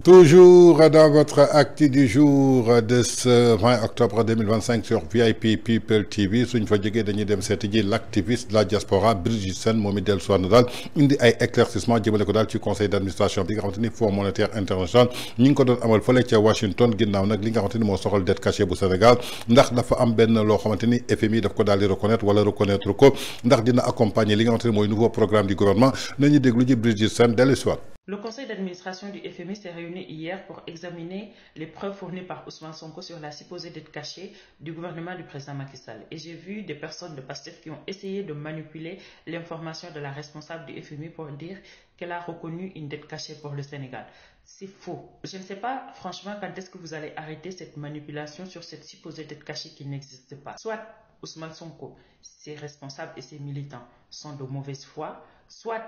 Toujours dans votre acte du jour de ce 20 octobre 2025 sur VIP People TV suñ fa jógee dañuy dem seeti ji l'activiste de la diaspora Brigitte Sène moom it dellu na daal indi ay éclaircissement jëmale ko daal ci conseil d'administration bi nga xamante ni Fonds monétaire international ñi ngi ko doon amal fële ca Washington ginnaaw nag li nga xamante ni moo soxal dette cachée bu Sénégal ndax dafa am benn loo xamante ni FMI daf ko daal di reconnaître wala reconnaître ko ndax dina accompagner li nga xamante ni mooy nouveau programme du gouvernement nañu déglu ji Brigitte Sène dellu si waat. Le conseil d'administration du FMI s'est réuni hier pour examiner les preuves fournies par Ousmane Sonko sur la supposée dette cachée du gouvernement du président Macky Sall. Et j'ai vu des personnes de PASTEF qui ont essayé de manipuler l'information de la responsable du FMI pour dire qu'elle a reconnu une dette cachée pour le Sénégal. C'est faux. Je ne sais pas franchement quand est-ce que vous allez arrêter cette manipulation sur cette supposée dette cachée qui n'existe pas. Soit Ousmane Sonko, ses responsables et ses militants sont de mauvaise foi, soit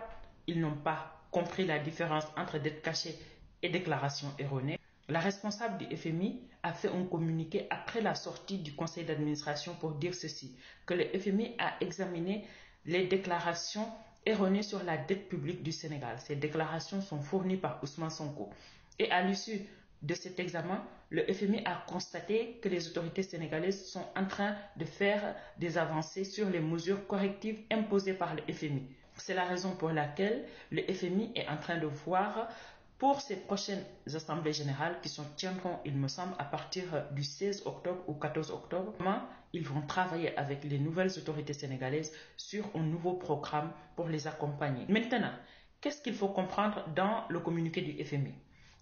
ils n'ont pas compris la différence entre dette cachée et déclaration erronée. La responsable du FMI a fait un communiqué après la sortie du conseil d'administration pour dire ceci, que le FMI a examiné les déclarations erronées sur la dette publique du Sénégal. Ces déclarations sont fournies par Ousmane Sonko. Et à l'issue de cet examen, le FMI a constaté que les autorités sénégalaises sont en train de faire des avancées sur les mesures correctives imposées par le FMI. C'est la raison pour laquelle le FMI est en train de voir pour ces prochaines assemblées générales qui se tiendront, il me semble, à partir du 16 octobre ou 14 octobre, comment ils vont travailler avec les nouvelles autorités sénégalaises sur un nouveau programme pour les accompagner. Maintenant, qu'est-ce qu'il faut comprendre dans le communiqué du FMI?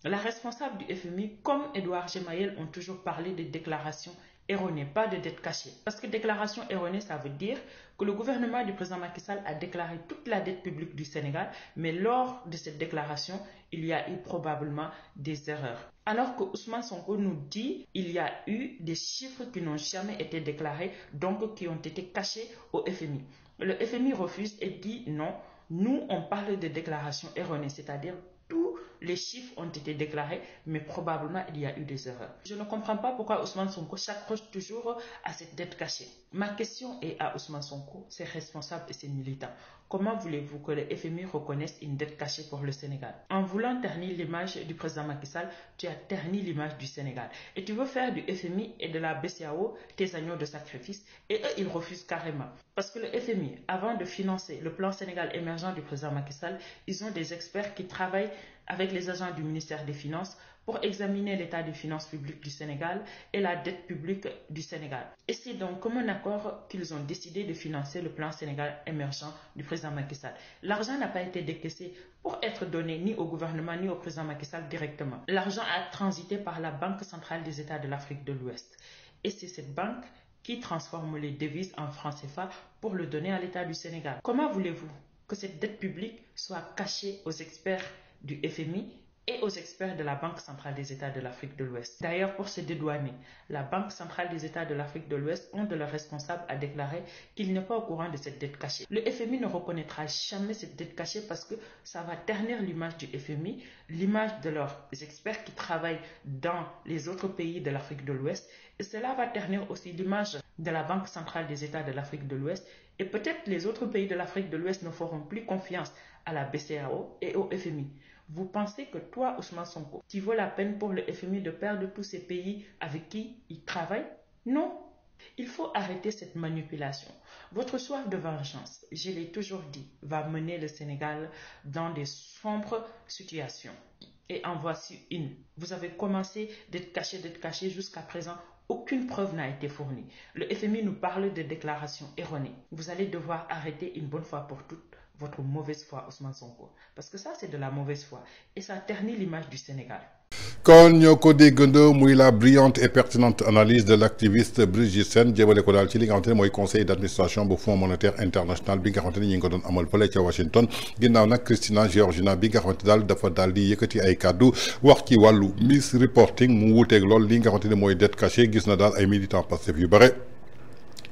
La responsable du FMI, comme Edouard Gemayel, ont toujours parlé de déclarations erronée, pas de dette cachée. Parce que déclaration erronée, ça veut dire que le gouvernement du président Macky Sall a déclaré toute la dette publique du Sénégal, mais lors de cette déclaration, il y a eu probablement des erreurs. Alors que Ousmane Sonko nous dit qu'il y a eu des chiffres qui n'ont jamais été déclarés, donc qui ont été cachés au FMI. Le FMI refuse et dit non, nous on parle de déclaration erronée, c'est-à-dire tous les chiffres ont été déclarés, mais probablement il y a eu des erreurs. Je ne comprends pas pourquoi Ousmane Sonko s'accroche toujours à cette dette cachée. Ma question est à Ousmane Sonko, ses responsables et ses militants. Comment voulez-vous que le FMI reconnaisse une dette cachée pour le Sénégal? En voulant ternir l'image du président Macky Sall, tu as terni l'image du Sénégal. Et tu veux faire du FMI et de la BCEAO tes agneaux de sacrifice. Et eux, ils refusent carrément. Parce que le FMI, avant de financer le plan Sénégal émergent du président Macky Sall, ils ont des experts qui travaillent avec les agents du ministère des Finances pour examiner l'état des finances publiques du Sénégal et la dette publique du Sénégal. Et c'est donc comme un accord qu'ils ont décidé de financer le plan Sénégal émergent du président Macky Sall. L'argent n'a pas été décaissé pour être donné ni au gouvernement ni au président Macky Sall directement. L'argent a transité par la Banque centrale des États de l'Afrique de l'Ouest. Et c'est cette banque qui transforme les devises en francs CFA pour le donner à l'État du Sénégal. Comment voulez-vous que cette dette publique soit cachée aux experts du FMI et aux experts de la Banque centrale des États de l'Afrique de l'Ouest? D'ailleurs, pour se dédouaner, la Banque centrale des États de l'Afrique de l'Ouest, un de leurs responsables a déclaré qu'il n'est pas au courant de cette dette cachée. Le FMI ne reconnaîtra jamais cette dette cachée parce que ça va ternir l'image du FMI, l'image de leurs experts qui travaillent dans les autres pays de l'Afrique de l'Ouest, et cela va ternir aussi l'image de la Banque centrale des États de l'Afrique de l'Ouest, et peut-être les autres pays de l'Afrique de l'Ouest ne feront plus confiance à la BCEAO et au FMI. Vous pensez que toi, Ousmane Sonko, tu vaut la peine pour le FMI de perdre tous ces pays avec qui il travaille? Non. Il faut arrêter cette manipulation. Votre soif de vengeance, je l'ai toujours dit, va mener le Sénégal dans des sombres situations. Et en voici une. Vous avez commencé d'être caché jusqu'à présent. Aucune preuve n'a été fournie. Le FMI nous parle de déclarations erronées. Vous allez devoir arrêter une bonne fois pour toutes votre mauvaise foi, Ousmane Sonko. Parce que ça, c'est de la mauvaise foi. Et ça ternit l'image du Sénégal. kon ñoo ko déggandoo muy la brillante et pertinente analyse de l'activiste Brigitte Sène jëmale ko daal ci li nga xamante ne mooy conseil d'administration bu Fonds monétaire international bi nga xamante ne ñi ngi ko doon amal fële ca Washington ginnaaw nag Christina Georgina bi nga xamante daal dafa daal di yëkkati ay kàddu wax ci wàllu misreporting mu wuuteeg lool li nga xamante ne mooy dette cachée gis na daal ay militants Pastef yu bare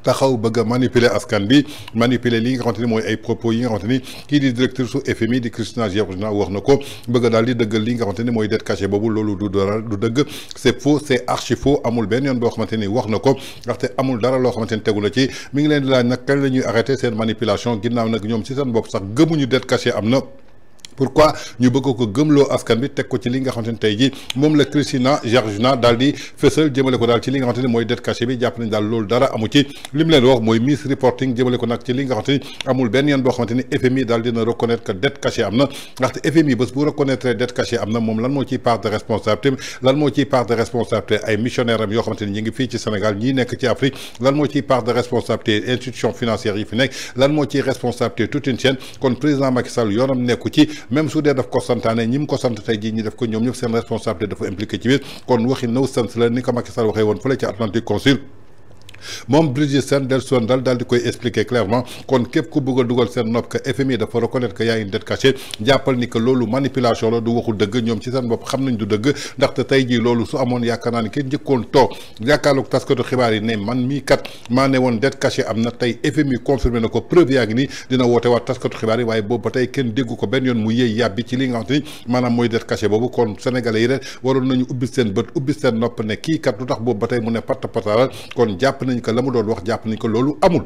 taxaw bëgg manipuler askan bi manipuler li nga xamante ni mooy ay propos yi nga xamante ni kii di directeur su FMI di Christina Georgina wax na ko bëgg daal di dëggal li nga xamante ni mooy dette cachée boobu loolu du dara du dëgg c'est faux c'est archi faux amul benn yoon boo xamante ni wax na ko ndaxte amul dara loo xamante ni tegu la ci mi ngi leen di laaj nag kañ la ñuy arrêter seen manipulation ginnaaw nag ñoom ci seen bopp sax gëmuñu dette cachée am na pourquoi ñu bëgg ko gëmloo askan bi teg ko ci li nga xamante ne tey jii moom la Christina Georgina daal di fësal jëmale ko daal ci li nga xamante ne mooy dette cachée bi jàpp nañ daal loolu dara amu ci li mu leen wax mooy misreporting jëmale ko nag ci li nga xamante ni amul benn yoon boo xamante ni FMI daal dina reconnaître que dette cachée am na ndaxte FMI bés bu reconnaître dette cachée am na moom lan moo ciy part de responsabilité lan moo ciy part de responsabilité ay missionnaires am yoo xamante ni ñi ngi fii ci Sénégal ñii nekk ci Afrique lan moo ciy part de responsabilité institution financière yi fi nekk lan moo ciy responsabilité toute une chaîne kon président Macky Sall yoonam nekku ci même su dee daf ko santaane ñi mu ko sant tey jii ñi def ko ñoom ñëpp seen responsabilité dafa impliqué ci biir kon waxi no sens la ni ko Macky Sall waxee woon fële ci Atlantique Council moom Brigid Sène del son daal di koy expliquer clairement kon képp ku bëgg a dugal seen nopp que FMI dafa reconnaître que y a une dette cachée jàppal ni que loolu manipulation la du waxul dëgg ñoom ci seen bopp xam nañ du dëgg ndaxte tey jii loolu su amoon yaakaar naa ni kenn njëkkoon toog jàkkaarloog taskatu xibaar yi ne man mii kat maa ne woon dette cachée am na tey FMI confirmé na ko preuve yaa ngi nii dina woote waat taskatu xibaar yi waaye boobu ba tey kenn déggu ko benn yoon mu yëy yàbbi ci li nga xamante ni maanaam mooy dette cachée boobu kon sénégalais yi rek waroon nañu ubbi seen bët ubbi seen nopp ne kii kat lu tax boobu ba tey mu ne patt pataaral kon jàpp nañ que la mu doon wax jàpp nañ ko loolu amul